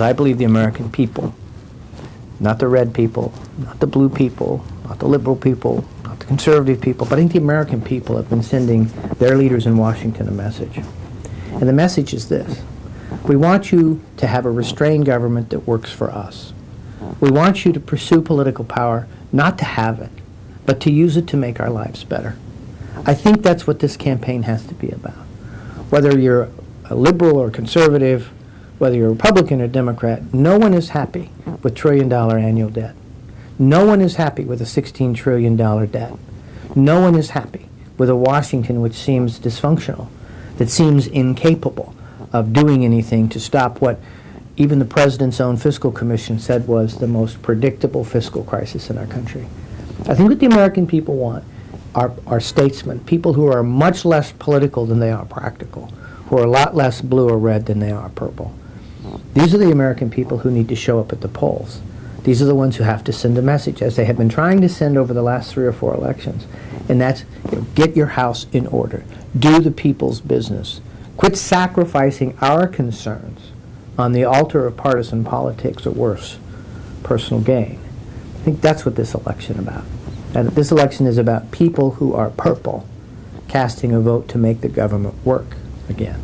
I believe the American people, not the red people, not the blue people, not the liberal people, not the conservative people, but I think the American people have been sending their leaders in Washington a message. And the message is this: we want you to have a restrained government that works for us. We want you to pursue political power, not to have it, but to use it to make our lives better. I think that's what this campaign has to be about. Whether you're a liberal or conservative, whether you're a Republican or Democrat, no one is happy with trillion-dollar annual debt. No one is happy with a $16 trillion debt. No one is happy with a Washington which seems dysfunctional, that seems incapable of doing anything to stop what even the President's own fiscal commission said was the most predictable fiscal crisis in our country. I think what the American people want are statesmen, people who are much less political than they are practical, who are a lot less blue or red than they are purple. These are the American people who need to show up at the polls. These are the ones who have to send a message, as they have been trying to send over the last 3 or 4 elections. And that's, get your house in order. Do the people's business. Quit sacrificing our concerns on the altar of partisan politics, or worse, personal gain. I think that's what this election is about. And this election is about people who are purple casting a vote to make the government work again.